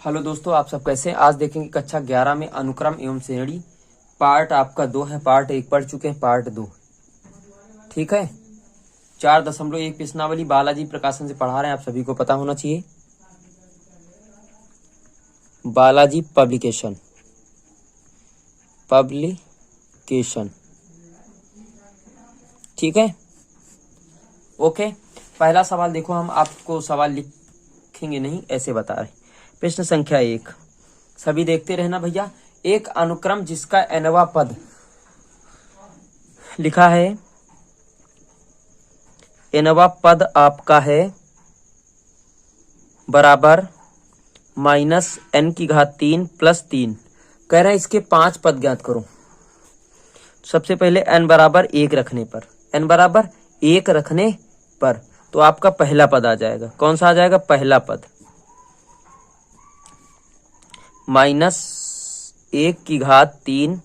Hello दोस्तों, आप सब कैसे हैं। आज देखेंगे कक्षा 11 में अनुक्रम एवं श्रेणी पार्ट आपका 2 है। पार्ट 1 पढ़ चुके हैं, पार्ट 2 ठीक है। 4.1 प्रश्नावली बालाजी प्रकाशन से पढ़ा रहे हैं, आप सभी को पता होना चाहिए। बालाजी पब्लिकेशन ठीक है। ओके, पहला सवाल देखो, हम आपको सवाल लिखेंगे नहीं, ऐसे बता रहे। प्रश्न संख्या 1, सभी देखते रहना भैया। एक अनुक्रम जिसका nवां पद लिखा है, nवां पद आपका है बराबर -n⁻³ + 3। कह रहे हैं इसके 5 पद ज्ञात करो। सबसे पहले n बराबर 1 रखने पर, n बराबर 1 रखने पर तो आपका पहला पद आ जाएगा। कौन सा आ जाएगा? पहला पद -1⁻³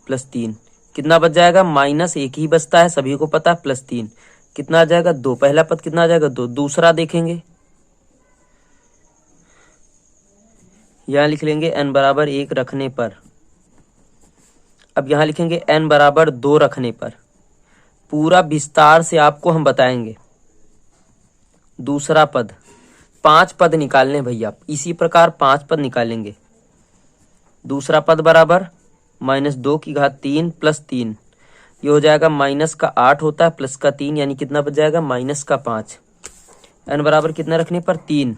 + 3 कितना बच जाएगा? -1 ही बचता है, सभी को पता है, +3 कितना आ जाएगा? 2। पहला पद कितना आ जाएगा? 2। दूसरा देखेंगे, यहां लिख लेंगे n बराबर 1 रखने पर। अब यहां लिखेंगे n बराबर 2 रखने पर। पूरा विस्तार से आपको हम बताएंगे। दूसरा पद, 5 पद निकालने भैया, इसी प्रकार 5 पद निकालेंगे। दूसरा पद बराबर -2⁻³ + 3, ये हो जाएगा -8 होता है, +3 यानी कितना बच जाएगा? -5। n बराबर कितना रखने पर? 3।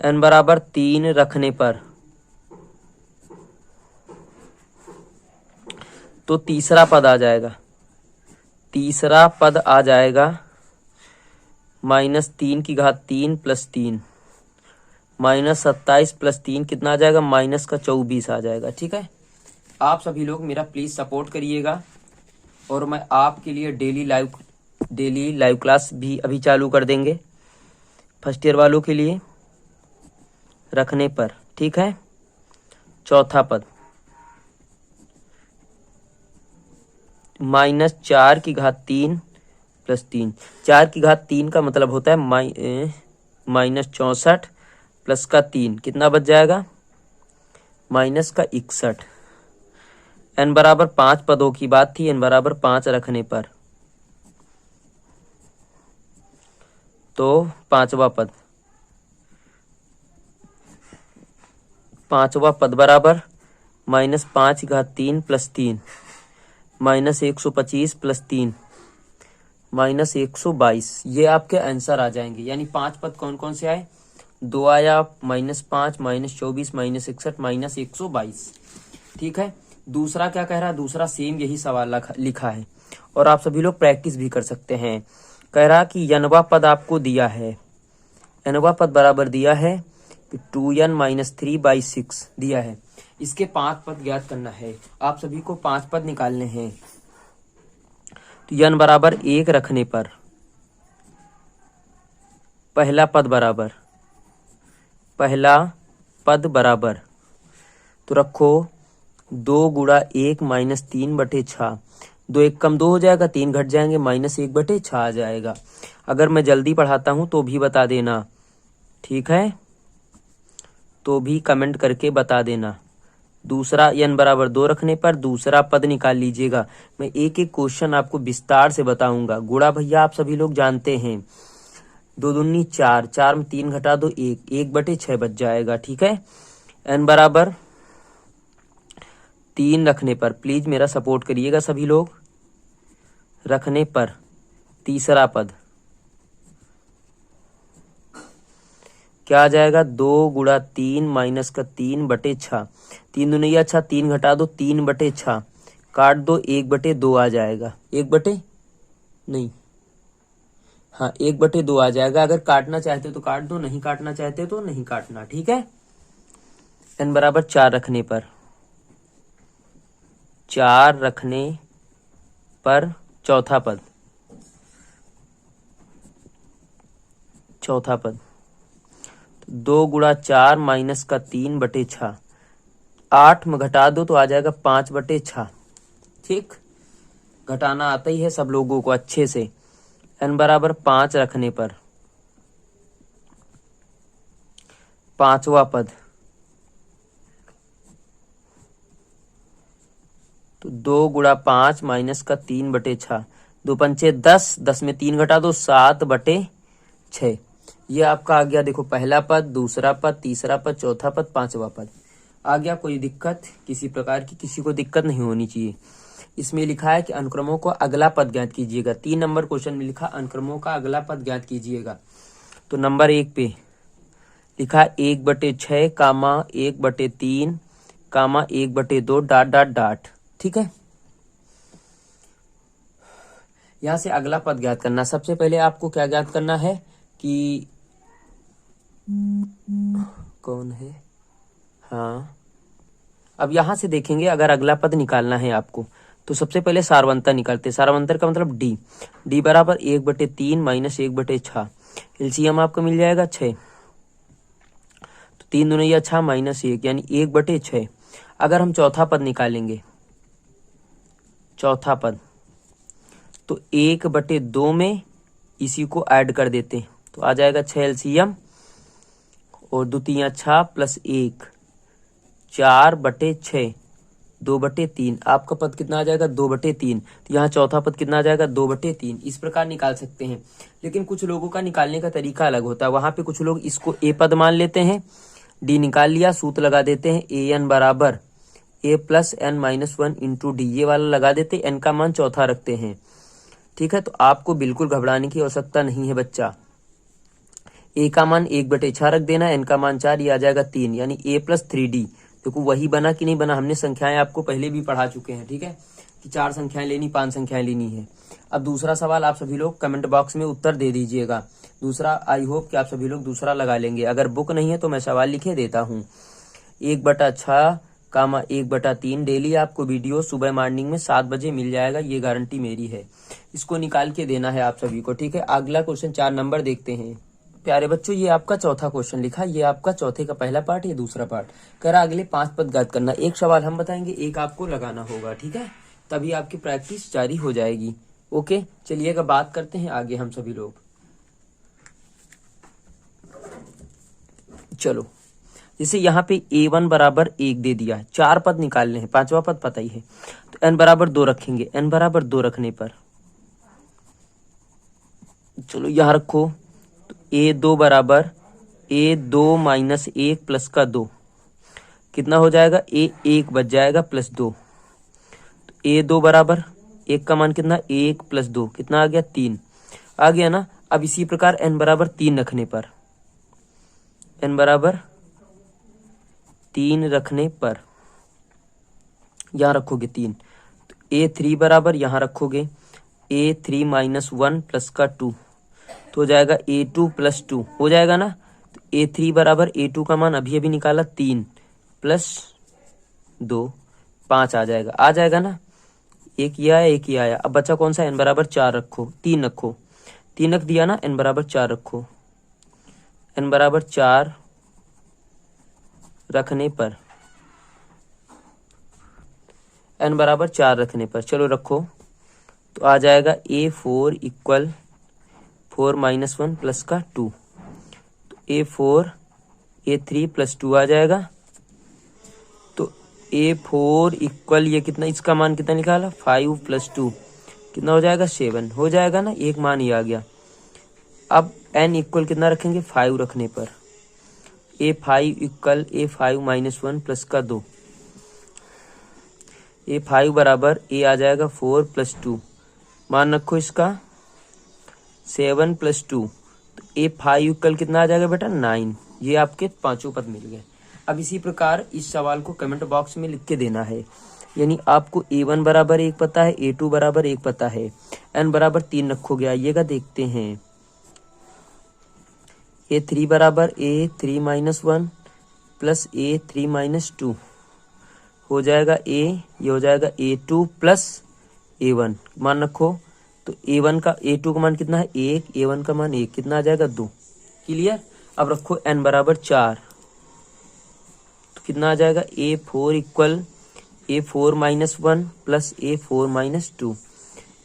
n बराबर 3 रखने पर तो तीसरा पद आ जाएगा। तीसरा पद आ जाएगा -3⁻³ + 3, -27 + 3 कितना आ जाएगा? -24 आ जाएगा। ठीक है, आप सभी लोग मेरा प्लीज सपोर्ट करिएगा। और मैं आपके लिए डेली लाइव क्लास भी अभी चालू कर देंगे फर्स्ट ईयर वालों के लिए रखने पर। ठीक है, चौथा पद -4⁻³ + 3। 4⁻³ का मतलब होता है -64 + 3 कितना बच जाएगा? -61। n बराबर 5 पदों की बात थी, n बराबर 5 रखने पर तो पांचवा पद बराबर -5⁻³ + 3, -125 + 3, -122। ये आपके आंसर आ जाएंगे। यानी 5 पद कौन कौन से आए? 2 आया, -5, -24, -61, -122। ठीक है, दूसरा क्या कह रहा है? दूसरा सेम यही सवाल लिखा है और आप सभी लोग प्रैक्टिस भी कर सकते हैं। कह रहा कि nवां पद आपको दिया है, nवां पद बराबर दिया है 2n-3/6 दिया है। इसके 5 पद ज्ञात करना है। आप सभी को 5 पद निकालने हैं। तो n बराबर 1 रखने पर पहला पद बराबर तो रखो 2 × 1 - 3/6। 2 1 कम 2 हो जाएगा, 3 घट जाएंगे, -1/6 आ जाएगा। अगर मैं जल्दी पढ़ाता हूं तो भी बता देना, ठीक है, तो भी कमेंट करके बता देना। दूसरा n बराबर 2 रखने पर दूसरा पद निकाल लीजिएगा। मैं एक एक क्वेश्चन आपको विस्तार से बताऊंगा। गुणा भैया आप सभी लोग जानते हैं, 2 दूनी 4, 4 में 3 घटा दो 1, 1/6 बच जाएगा। ठीक है, n बराबर 3 रखने पर, प्लीज मेरा सपोर्ट करिएगा सभी लोग, रखने पर तीसरा पद क्या आ जाएगा? 2 × 3 - 3/6, 3 दूनी 6, 3 घटा दो 3/6, काट दो 1/2 आ जाएगा। 1/2 आ जाएगा। अगर काटना चाहते हो तो काट दो, नहीं काटना चाहते तो नहीं काटना। ठीक है, n बराबर 4 रखने पर चौथा पद 2 × 4 - 3/6, 8 में घटा दो तो आ जाएगा 5/6। ठीक, घटाना आता ही है सब लोगों को अच्छे से। n बराबर 5 रखने पर पांचवा पद, तो 2 × 5 माइनस का 3/6, 2×5 10, 10 में 3 घटा दो 7/6। ये आपका आ गया देखो पहला पद, दूसरा पद, तीसरा पद, चौथा पद, पांचवा पद आ गया। कोई दिक्कत किसी प्रकार की किसी को दिक्कत नहीं होनी चाहिए। इसमें लिखा है कि अनुक्रमों को अगला पद ज्ञात कीजिएगा। 3 नंबर क्वेश्चन में लिखा अनुक्रमों का अगला पद ज्ञात कीजिएगा। तो नंबर 1 पे लिखा 1/6 कामा 1/3 कामा 1/2 डॉट डॉट डॉट। ठीक है, यहां से अगला पद ज्ञात करना। सबसे पहले आपको क्या ज्ञात करना है कि कौन है, हाँ अब यहां से देखेंगे अगर अगला पद निकालना है आपको तो सबसे पहले सारवंतर निकालते। सारवंतर का मतलब डी, डी बराबर 1/3 माइनस 1/6। एलसीएम आपको मिल जाएगा 6, तो 3 दूनी 6 माइनस 1 यानी 1/6। अगर हम चौथा पद निकालेंगे, चौथा पद, तो 1/2 में इसी को ऐड कर देते तो आ जाएगा 6 एलसीएम और 2 × 6 प्लस 1 4/6 2/3। आपका पद कितना आ जाएगा 2/3। तो यहाँ चौथा पद कितना आ जाएगा 2/3। इस प्रकार निकाल सकते हैं, लेकिन कुछ लोगों का निकालने का तरीका अलग होता है। वहां पे कुछ लोग इसको ए पद मान लेते हैं, डी निकाल लिया, सूत्र लगा देते हैं an बराबर a + n-1 × d, ये वाला लगा देते, n का मान चौथा रखते हैं। ठीक है, तो आपको बिल्कुल घबराने की आवश्यकता नहीं है बच्चा। a का मान 1/6 रख देना, n का मान 4, ये आ जाएगा 3 यानी a + 3d। देखो वही बना कि नहीं बना, हमने संख्याएं आपको पहले भी पढ़ा चुके हैं। ठीक है, कि 4 संख्याएं लेनी, 5 संख्याएं लेनी है। अब दूसरा सवाल आप सभी लोग कमेंट बॉक्स में उत्तर दे दीजिएगा। दूसरा आई होप कि आप सभी लोग दूसरा लगा लेंगे। अगर बुक नहीं है तो मैं सवाल लिखे देता हूँ। 1/6 कामा 1/3 डेली आपको वीडियो सुबह मॉर्निंग में 7 बजे मिल जाएगा, ये गारंटी मेरी है। इसको निकाल के देना है आप सभी को। ठीक है, अगला क्वेश्चन 4 नंबर देखते हैं। प्यारे बच्चों, ये आपका चौथा क्वेश्चन लिखा, ये आपका चौथे का पहला पार्ट, ये दूसरा पार्ट। कह रहा अगले 5 पद ज्ञात करना। एक सवाल हम बताएंगे, एक आपको लगाना होगा। ठीक है, तभी आपकी प्रैक्टिस जारी हो जाएगी। ओके, चलिएगा बात करते हैं आगे हम सभी लोग। चलो, जैसे यहाँ पे a1 बराबर 1 दे दिया, 4 पद निकालने हैं, 5वां पद पता ही है, तो n बराबर 2 रखेंगे। n बराबर 2 रखने पर चलो यहाँ रखो, तो a2 बराबर a2 माइनस 1 प्लस का 2 कितना हो जाएगा, a1 बच जाएगा प्लस 2। तो a2 बराबर 1 का मान कितना, 1 + 2 कितना आ गया, 3 आ गया ना। अब इसी प्रकार n बराबर 3 रखने पर, n बराबर 3 रखने पर यहाँ रखोगे 3, तो a3 बराबर यहाँ रखोगे a3 - 1 प्लस का 2, तो हो जाएगा a2 + 2 हो जाएगा ना। तो a3 बराबर a2 का मान अभी निकाला 3 + 2 5 आ जाएगा ना। एक ये आया, एक ये आया। अब बचा कौन सा, n बराबर 4 रखो, 3 रखो, 3 रख दिया ना, n बराबर 4 रखो। n बराबर 4 रखने पर, n बराबर 4 रखने पर चलो रखो, तो आ जाएगा a4 = 4 - 1 प्लस का 2, तो a4 a3 + 2 आ जाएगा। तो a4 = ये कितना, इसका मान कितना निकाला, 5 + 2 कितना हो जाएगा, 7 हो जाएगा ना, एक मान ही आ गया। अब n = कितना रखेंगे, 5 रखने पर a5 = a5 - 1 प्लस का 2, a5 बराबर a आ जाएगा 4 + 2, मान रखो इसका 7 + 2, तो a5 = कितना आ जाएगा बेटा, 9। ये आपके पांचों पद मिल गए। अब इसी प्रकार इस सवाल को कमेंट बॉक्स में लिख के देना है। यानी आपको a1 बराबर 1 पता है, a2 बराबर 1 पता है, n बराबर 3 रखोगे। आइएगा देखते हैं, a3 बराबर a3 - 1 प्लस a3 - 2 हो जाएगा a, ये हो जाएगा a2 + a1 मान रखो। तो a1 का a2 का मान कितना है, 1, a1 का मान 1 कितना आ जाएगा, 2। क्लियर। अब रखो n बराबर 4, तो कितना आ जाएगा, a4 = a4 - 1 प्लस a4 - 2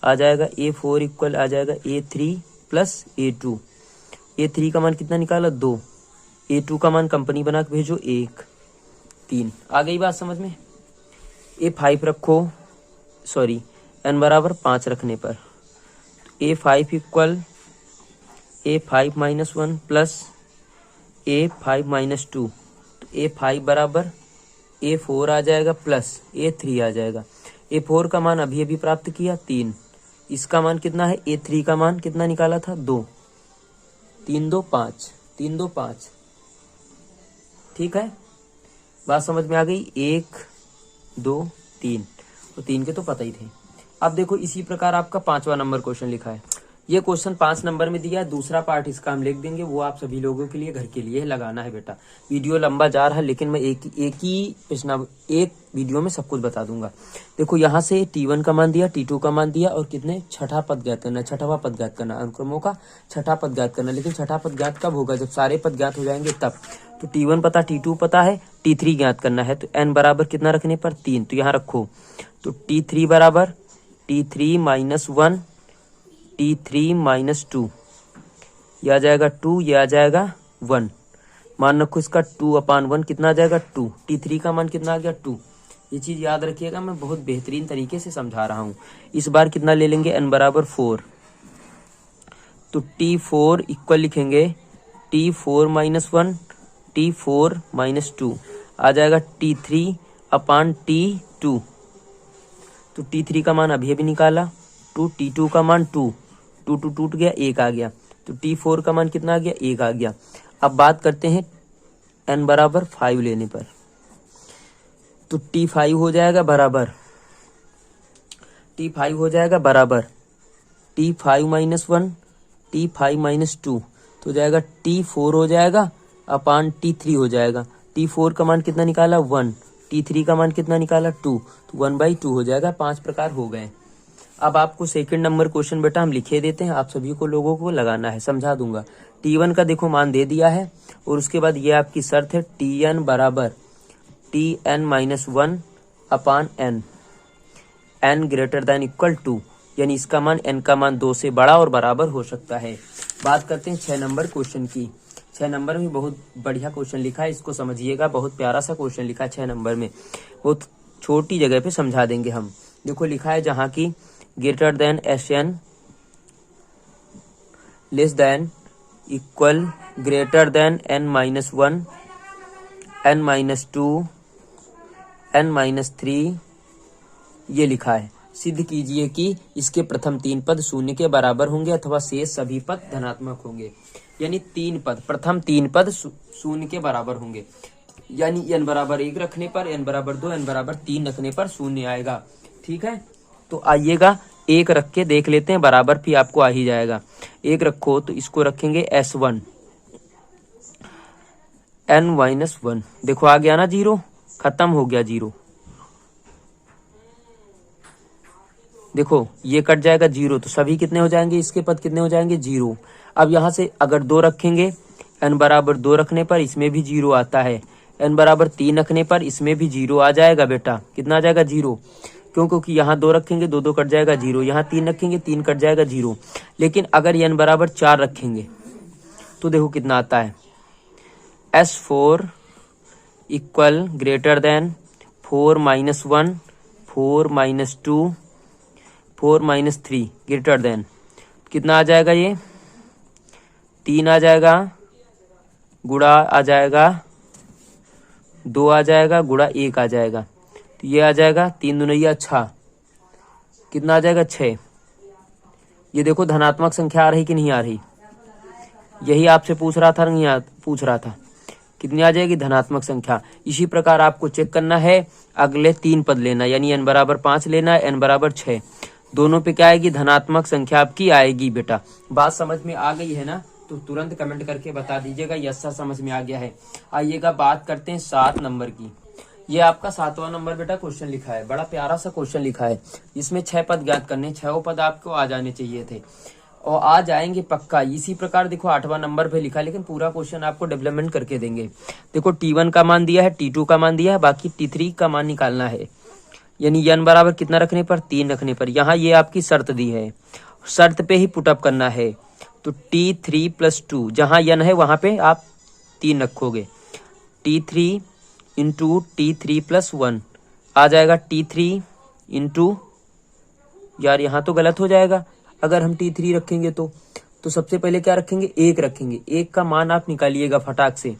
आ जाएगा। a4 = आ जाएगा a3 + a2, a3 का मान कितना निकाला, 2, A2 का मान कंपनी बना के भेजो 1 3। आ गई बात समझ में। A5 रखो, सॉरी n बराबर 5 रखने पर A5 equal A5 minus 1 plus A5 minus 2, तो A5 बराबर A4 आ जाएगा प्लस A3 आ जाएगा। A4 का मान अभी अभी प्राप्त किया 3, इसका मान कितना है, A3 का मान कितना निकाला था 2, 3 2 5, 3 2 5। ठीक है, बात समझ में आ गई। 1 2 3 और 3 के तो पता ही थे। अब देखो इसी प्रकार आपका 5वां नंबर क्वेश्चन लिखा है। ये क्वेश्चन 5 नंबर में दिया है, दूसरा पार्ट इसका हम लिख देंगे, वो आप सभी लोगों के लिए घर के लिए लगाना है बेटा। वीडियो लंबा जा रहा है लेकिन मैं एक वीडियो में सब कुछ बता दूंगा। देखो यहाँ से T1 का मान दिया, T2 का मान दिया और कितने छठा पद ज्ञात करना, छठवां पद ज्ञात करना, अनुक्रमों का छठा पद ज्ञात करना। लेकिन छठा पद ज्ञात कब होगा, जब सारे पद ज्ञात हो जाएंगे तब। तो T1 पता, T2 पता है, T3 ज्ञात करना है। तो n बराबर कितना रखने पर 3, तो यहाँ रखो। तो T3 बराबर T3 माइनस 1, T3 माइनस 2, ये आ जाएगा 2, ये आ जाएगा 1। मान रखो इसका 2/1 कितना आ जाएगा 2। T3 का मान कितना आ गया 2। ये चीज याद रखिएगा, मैं बहुत बेहतरीन तरीके से समझा रहा हूँ। इस बार कितना ले लेंगे, n बराबर 4, तो T4 इक्वल लिखेंगे T4 माइनस 1, T4 माइनस 2 आ जाएगा T3/T2। तो T3 का मान अभी अभी निकाला, T2 का मान 2, 2 2 टूट गया, 1 आ गया। तो T4 का मान कितना आ गया, 1 आ गया। अब बात करते हैं n बराबर 5 लेने पर, तो T5 हो जाएगा बराबर, T5 हो जाएगा बराबर T5 माइनस 1, T5 माइनस 2, तो हो जाएगा T4 हो जाएगा अपान T3 हो जाएगा। T4 का मान कितना निकाला 1, T3 का मान कितना निकाला 2, तो 1/2 हो जाएगा। 5 प्रकार हो गए। अब आपको सेकंड नंबर क्वेश्चन बेटा हम लिखे देते हैं, आप सभी को लोगों को लगाना है, समझा दूंगा। T1 का देखो मान दे दिया है और उसके बाद ये आपकी शर्त है Tn बराबर Tn माइनस 1 अपान n, n greater than equal 2, यानी इसका मान n का मान 2 से बड़ा और बराबर हो सकता है। बात करते हैं 6 नंबर क्वेश्चन की। 6 नंबर में बहुत बढ़िया क्वेश्चन लिखा है, इसको समझिएगा, बहुत प्यारा सा क्वेश्चन लिखा है 6 नंबर में, बहुत छोटी जगह पे समझा देंगे हम। देखो लिखा है जहाँ की greater than Sn less than equal greater than n minus 1, n minus 2, n minus 3, ये लिखा है। सिद्ध कीजिए कि इसके प्रथम 3 पद शून्य के बराबर होंगे अथवा शेष सभी पद धनात्मक होंगे। यानी 3 पद, प्रथम 3 पद शून्य के बराबर होंगे, यानी n बराबर 1 रखने पर, n बराबर 2, n बराबर 3 रखने पर शून्य आएगा। ठीक है, तो आइएगा 1 रख के देख लेते हैं, बराबर भी आपको आ ही जाएगा। 1 रखो तो इसको रखेंगे S1, n माइनस 1, देखो आ गया ना 0, खत्म हो गया 0। देखो ये कट जाएगा 0, तो सभी कितने हो जाएंगे, इसके पद कितने हो जाएंगे 0। अब यहाँ से अगर 2 रखेंगे, n बराबर 2 रखने पर इसमें भी 0 आता है, n बराबर 3 रखने पर इसमें भी 0 आ जाएगा बेटा। कितना आ जाएगा 0, क्योंकि यहाँ 2 रखेंगे 2 2 कट जाएगा 0, यहाँ 3 रखेंगे 3 कट जाएगा 0। लेकिन अगर n बराबर 4 रखेंगे तो देखो कितना आता है, S4 equal greater than 4 minus 1, 4 minus 2, 4 minus 3 greater than, कितना आ जाएगा, ये 3 आ जाएगा, गुणा आ जाएगा 2 आ जाएगा, गुणा 1 आ जाएगा, तो ये आ जाएगा 3 दूनिया 6, कितना आ जाएगा 6। ये देखो धनात्मक संख्या आ रही कि नहीं आ रही, यही आपसे पूछ रहा था, नहीं पूछ रहा था, कितनी आ जाएगी धनात्मक संख्या। इसी प्रकार आपको चेक करना है, अगले 3 पद लेना, यानी n बराबर 5 लेना है, n बराबर 6, दोनों पे क्या आएगी, धनात्मक संख्या आपकी आएगी बेटा। बात समझ में आ गई है ना, तो तुरंत कमेंट करके बता दीजिएगा यस सर समझ में आ गया है। आइएगा बात करते हैं 7 नंबर की। ये आपका 7वां नंबर बेटा क्वेश्चन लिखा है, बड़ा प्यारा सा क्वेश्चन लिखा है। इसमें 6 पद ज्ञात करने, 6 पद आपको आ जाने चाहिए थे और आ जाएंगे पक्का। इसी प्रकार देखो 8वां नंबर पे लिखा है, लेकिन पूरा क्वेश्चन आपको डेवलपमेंट करके देंगे। देखो T1 का मान दिया है, T2 का मान दिया है, बाकी T3 का मान निकालना है। यानी n बराबर कितना रखने पर, 3 रखने पर। यहाँ ये आपकी शर्त दी है, शर्त पे ही पुटअप करना है। तो T3 प्लस 2, जहाँ n है वहां पे आप 3 रखोगे, T3 इंटू T3 प्लस 1 आ जाएगा T3 इंटू, यार यहाँ तो गलत हो जाएगा। अगर हम T3 रखेंगे तो सबसे पहले क्या रखेंगे, 1 रखेंगे। 1 का मान आप निकालिएगा फटाक से,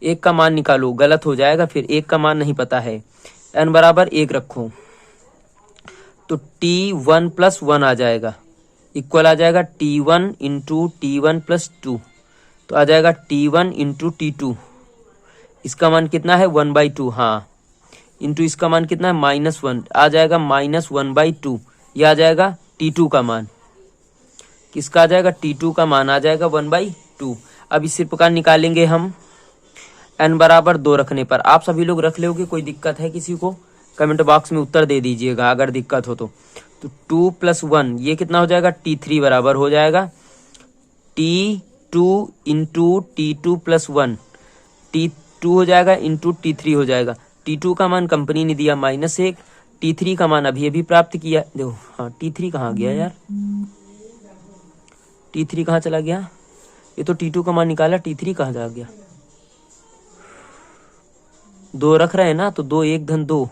1 का मान निकालो, गलत हो जाएगा फिर, 1 का मान नहीं पता है। n बराबर 1 रखो तो T1 प्लस 1 आ जाएगा, इक्वल आ जाएगा T1 इंटू T1 प्लस 2, तो आ जाएगा T1 इंटू T2। इसका मान कितना है 1/2, हाँ, इंटू इसका मान कितना है -1, आ जाएगा -1/2। यह आ जाएगा T2 का मान, किसका आ जाएगा, T2 का मान आ जाएगा 1/2। अब इसी प्रकार निकालेंगे हम n बराबर 2 रखने पर। आप सभी लोग रख लोगे, कोई दिक्कत है किसी को? कमेंट बॉक्स में उत्तर दे दीजिएगा अगर दिक्कत हो तो 2 प्लस 1 ये कितना हो जाएगा, T3 बराबर हो जाएगा T2 into T2 plus 1, T2 हो जाएगा इंटू T3 हो जाएगा। T2 का मान कंपनी ने दिया -1, T3 का मान अभी अभी प्राप्त किया। देखो हाँ, T3 कहाँ गया यार, T3 कहाँ चला गया? ये तो T2 का मान निकाला, T3 कहाँ जा गया? 2 रख रहे हैं ना, तो 2 1 धन 2,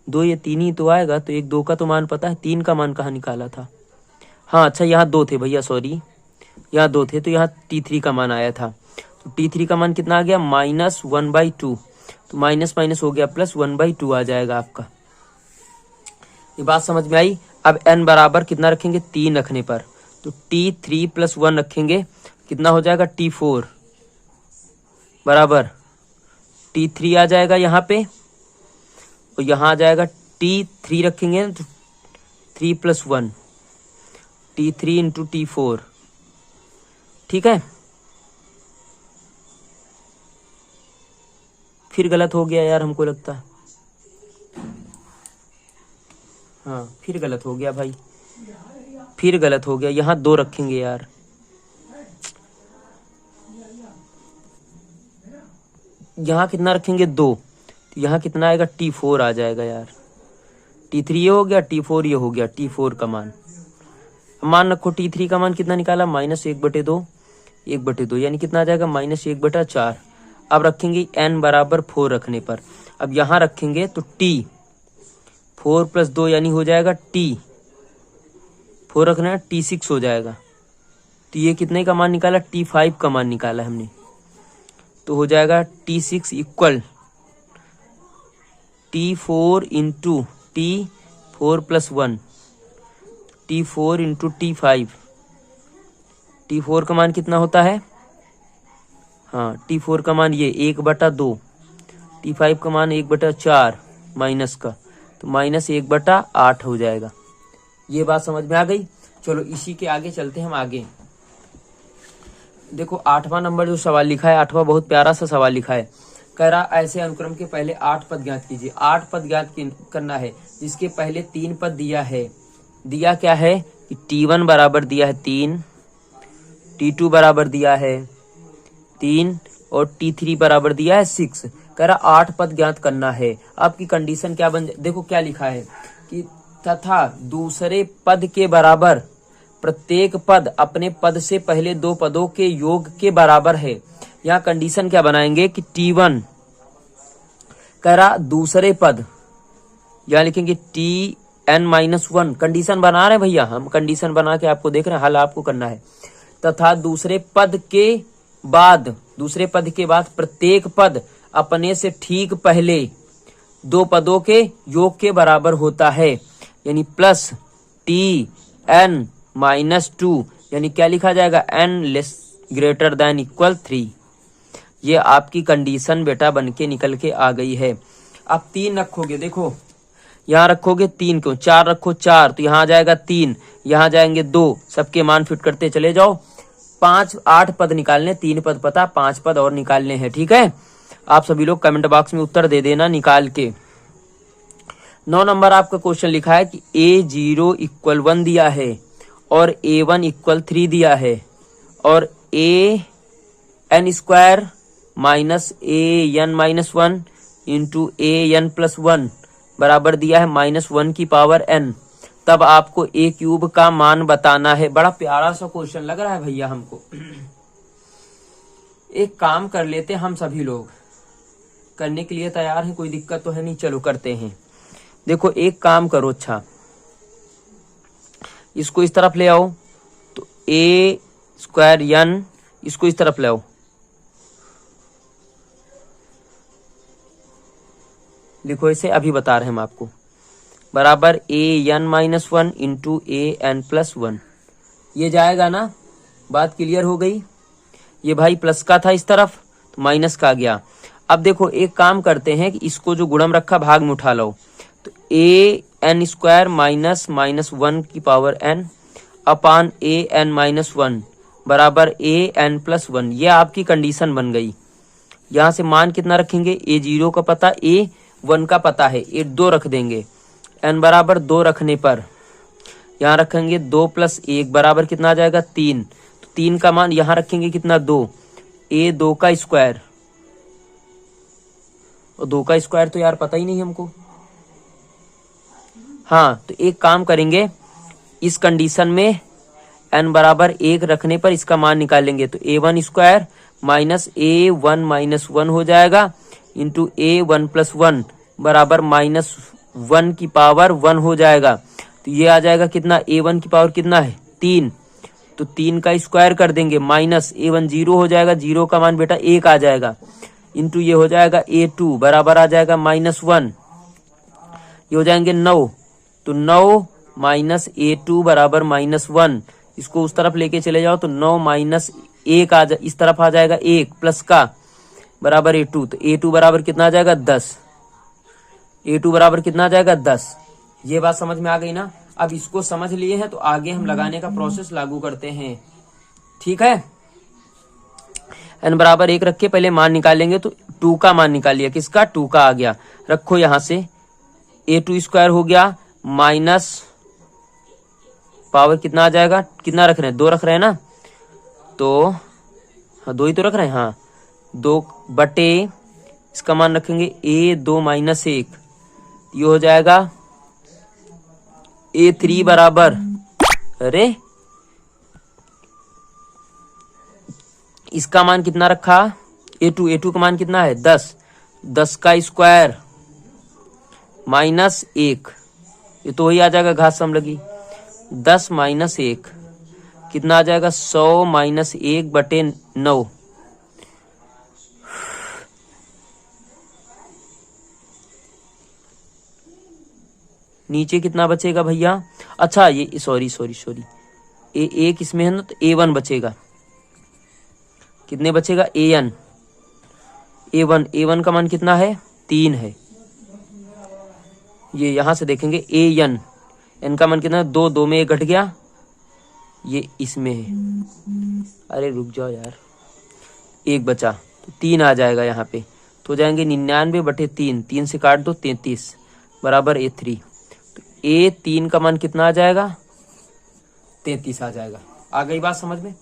2 ये 3 ही तो आएगा, तो 1 2 का तो मान पता है, 3 का मान कहाँ निकाला था? हाँ अच्छा, यहाँ 2 थे भैया, सॉरी, यहाँ 2 थे, तो यहाँ T3 का मान आया था। तो T3 का मान कितना आ गया, -1/2, तो माइनस माइनस हो गया, प्लस 1/2 आ जाएगा आपका। ये बात समझ में आई? अब n बराबर कितना रखेंगे, 3 रखने पर, तो T3 प्लस 1 रखेंगे, कितना हो जाएगा, T4 बराबर T3 आ जाएगा यहाँ पे, और यहाँ आ जाएगा T3 रखेंगे तो 3 प्लस 1, T3 इंटू T4, ठीक है। फिर गलत हो गया यार, हमको लगता है, हाँ फिर गलत हो गया भाई, फिर गलत हो गया। यहाँ 2 रखेंगे यार, यहाँ कितना रखेंगे, 2, तो यहाँ कितना आएगा, T4 आ जाएगा यार। T3 ये हो गया, T4 ये हो गया, T4 का मान रखो। T3 का मान कितना निकाला, -1/2, 1/2 यानी कितना आ जाएगा, -1/4। अब रखेंगे n बराबर 4 रखने पर, अब यहाँ रखेंगे तो T4 प्लस 2 यानी हो जाएगा T4 रखना है, T6 हो जाएगा। तो ये कितने का मान निकाला, T5 का मान निकाला हमने, तो हो जाएगा T6 equal T4 into T4 plus 1, T4 into T5। T4 का मान कितना होता है, हाँ T4 का मान ये 1/2, T5 का मान 1/4 माइनस का, तो -1/8 हो जाएगा। ये बात समझ में आ गई? चलो इसी के आगे चलते हैं हम आगे। देखो 8वां नंबर जो सवाल लिखा है, 8वां बहुत प्यारा सा सवाल लिखा है। कह रहा ऐसे अनुक्रम के पहले 8 पद ज्ञात कीजिए। 8 पद ज्ञात करना है जिसके पहले 3 पद दिया है। दिया क्या है कि T1 बराबर दिया है 3, T2 बराबर दिया है 3 और T3 बराबर दिया है 6। कह रहा 8 पद ज्ञात करना है। आपकी कंडीशन क्या बन, देखो क्या लिखा है कि तथा दूसरे पद के बराबर प्रत्येक पद अपने पद से पहले 2 पदों के योग के बराबर है। यहाँ कंडीशन क्या बनाएंगे कि T1 कह रहा दूसरे पद, यहाँ लिखेंगे Tn-1। कंडीशन बना रहे हैं भैया, हम कंडीशन बना के आपको देख रहे हैं, हल आपको करना है। तथा दूसरे पद के बाद प्रत्येक पद अपने से ठीक पहले 2 पदों के योग के बराबर होता है, यानी प्लस Tn-2, यानी क्या लिखा जाएगा, n > 3। ये आपकी कंडीशन बेटा बनके निकल के आ गई है। अब 3 रखोगे, देखो यहाँ रखोगे 3 क्यों, 4 रखो 4, तो यहाँ आ जाएगा 3, यहाँ जाएंगे 2, सबके मान फिट करते चले जाओ। 8 पद निकालने, 3 पद पता, 5 पद और निकालने हैं, ठीक है। आप सभी लोग कमेंट बॉक्स में उत्तर दे देना निकाल के। 9 नंबर आपका क्वेश्चन लिखा है कि A0 = 1 दिया है और A1 = 3 दिया है और AN² - AN-1 इंटू AN+1 बराबर दिया है -1 की पावर n। तब आपको A³ का मान बताना है। बड़ा प्यारा सा क्वेश्चन लग रहा है भैया हमको। एक काम कर लेते हम सभी लोग, करने के लिए तैयार हैं, कोई दिक्कत तो है नहीं, चलो करते हैं। देखो एक काम करो, अच्छा इसको इस तरफ ले आओ, तो ए स्क्वायर एन, इसको इस तरफ ले आओ, लिखो इसे, अभी बता रहे हैं हम आपको, बराबर A N minus one into A N plus one. ये जाएगा ना, बात क्लियर हो गई। ये भाई प्लस का था इस तरफ, तो माइनस का आ गया। अब देखो एक काम करते हैं कि इसको जो गुणम रखा भाग में उठा लो, तो A N square minus minus one की power N upon A N minus one बराबर ए एन प्लस वन। ये आपकी कंडीशन बन गई। यहाँ से मान कितना रखेंगे, ए जीरो का पता, ए वन का पता है, ए दो रख देंगे, एन बराबर दो रखने पर यहाँ रखेंगे दो प्लस एक बराबर कितना आ जाएगा, तीन। तो तीन का मान यहाँ रखेंगे कितना, दो, ए दो का स्क्वायर, और दो का स्क्वायर तो यार पता ही नहीं हमको। हाँ तो एक काम करेंगे, इस कंडीशन में एन बराबर एक रखने पर इसका मान निकालेंगे, तो ए वन स्क्वायर माइनस ए वन माइनस वन हो जाएगा इंटू ए वन प्लस वन बराबर माइनस वन की पावर वन हो जाएगा। तो ये आ जाएगा कितना, ए वन की पावर कितना है, तीन, तो तीन का स्क्वायर कर देंगे, माइनस ए वन जीरो हो जाएगा, जीरो का मान बेटा एक आ जाएगा, इंटू ये हो जाएगा ए टू बराबर आ जाएगा माइनस वन, ये हो जाएंगे नौ, तो नौ माइनस ए टू बराबर माइनस वन। इसको उस तरफ लेके चले जाओ तो नौ माइनस एक आ जा, इस तरफ आ जाएगा एक प्लस का बराबर ए टू, तो ए टू बराबर कितना आ जाएगा, 10। ए टू बराबर कितना आ जाएगा, 10। ये बात समझ में आ गई ना। अब इसको समझ लिए हैं तो आगे हम लगाने का प्रोसेस लागू करते हैं, ठीक है। एन बराबर एक रख के पहले मान निकालेंगे, तो टू का मान निकालिए, किसका, टू का आ गया, रखो यहां से, ए टू स्क्वायर हो गया माइनस पावर कितना आ जाएगा, कितना रख रहे हैं, दो रख रहे हैं ना, तो हाँ दो ही तो रख रहे हैं, हाँ दो बटे इसका मान रखेंगे ए दो माइनस एक, ये हो जाएगा ए थ्री बराबर, अरे इसका मान कितना रखा, ए टू का मान कितना है, 10, 10 का स्क्वायर माइनस एक, ये तो वही आ जाएगा घात सम लगी, 10 माइनस एक कितना आ जाएगा, 100 माइनस एक बटे 9, नीचे कितना बचेगा भैया, अच्छा ये सॉरी ए एक इसमें है ना, तो ए वन बचेगा, कितने बचेगा, ए वन का मान कितना है, 3 है। ये यहां से देखेंगे ए एन का मान कितना है, दो, दो में एक घट गया, ये इसमें है, अरे रुक जाओ यार, एक बचा, तो 3 आ जाएगा यहाँ पे, तो जाएंगे 99 बटे 3, 3 से काट दो 33 बराबर ए थ्री, तो ए 3 का मान कितना आ जाएगा, 33 आ जाएगा। आ गई बात समझ में।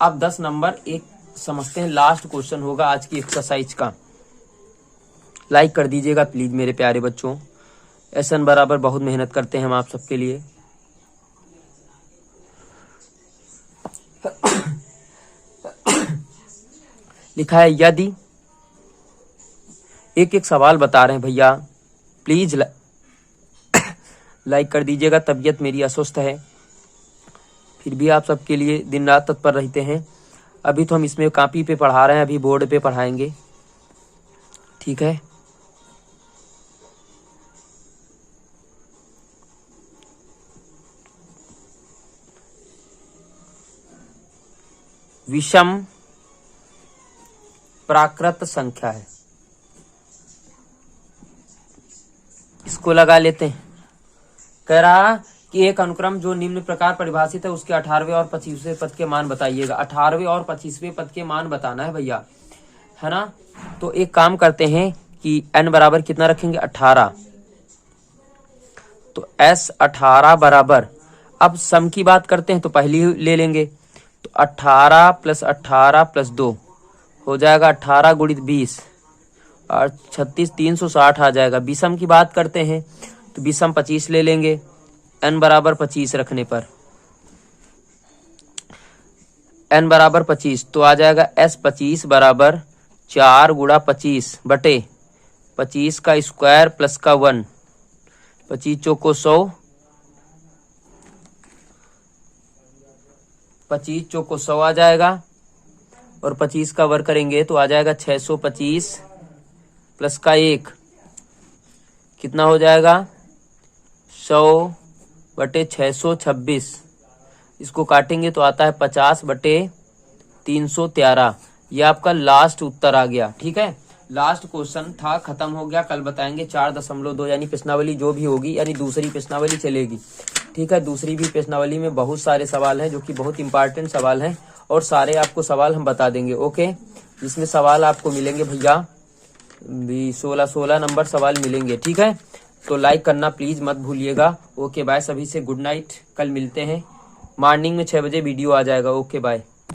अब 10 नंबर एक समझते हैं, लास्ट क्वेश्चन होगा आज की एक्सरसाइज का। लाइक कर दीजिएगा प्लीज मेरे प्यारे बच्चों, एसएन बराबर बहुत मेहनत करते हैं हम आप सबके लिए। लिखा है यदि, एक एक सवाल बता रहे हैं भैया, प्लीज लाइक कर दीजिएगा। तबीयत मेरी अस्वस्थ है, फिर भी आप सबके लिए दिन रात तत्पर रहते हैं। अभी तो हम इसमें कॉपी पे पढ़ा रहे हैं, अभी बोर्ड पे पढ़ाएंगे, ठीक है। विषम प्राकृत संख्या है, इसको लगा लेते हैं। कह रहा कि एक अनुक्रम जो निम्न प्रकार परिभाषित है उसके 18वें और 25वें पद के मान बताइएगा। 18वें और 25वें पद के मान बताना है भैया, है ना। तो एक काम करते हैं कि n बराबर कितना रखेंगे, 18, तो s 18 बराबर, अब सम की बात करते हैं तो पहली ले लेंगे, तो 18 प्लस 18 प्लस 2 हो जाएगा 18 गुणित 20 और 36 360 आ जाएगा। विषम की बात करते हैं तो विषम 25 ले लेंगे, n बराबर 25 रखने पर n बराबर 25, तो आ जाएगा s 25 बराबर 4 गुणा 25 बटे 25 का स्क्वायर प्लस का 1, 25 चौको 100, 25 चौको 100 आ जाएगा और 25 का वर्ग करेंगे तो आ जाएगा 625 प्लस का 1, कितना हो जाएगा 100 बटे 626, इसको काटेंगे तो आता है 50 बटे 313। ये आपका लास्ट उत्तर आ गया। ठीक है, लास्ट क्वेश्चन था, खत्म हो गया। कल बताएंगे 4.2 यानी प्रश्नावली जो भी होगी, यानी दूसरी प्रश्नावली चलेगी। ठीक है, दूसरी भी प्रश्नावली में बहुत सारे सवाल हैं जो कि बहुत इंपॉर्टेंट सवाल हैं और सारे आपको सवाल हम बता देंगे। ओके, जिसमें सवाल आपको मिलेंगे भैया 16 नंबर सवाल मिलेंगे। ठीक है, तो लाइक करना प्लीज मत भूलिएगा। ओके बाय, सभी से गुड नाइट। कल मिलते हैं, मॉर्निंग में 6 बजे वीडियो आ जाएगा। Okay bye.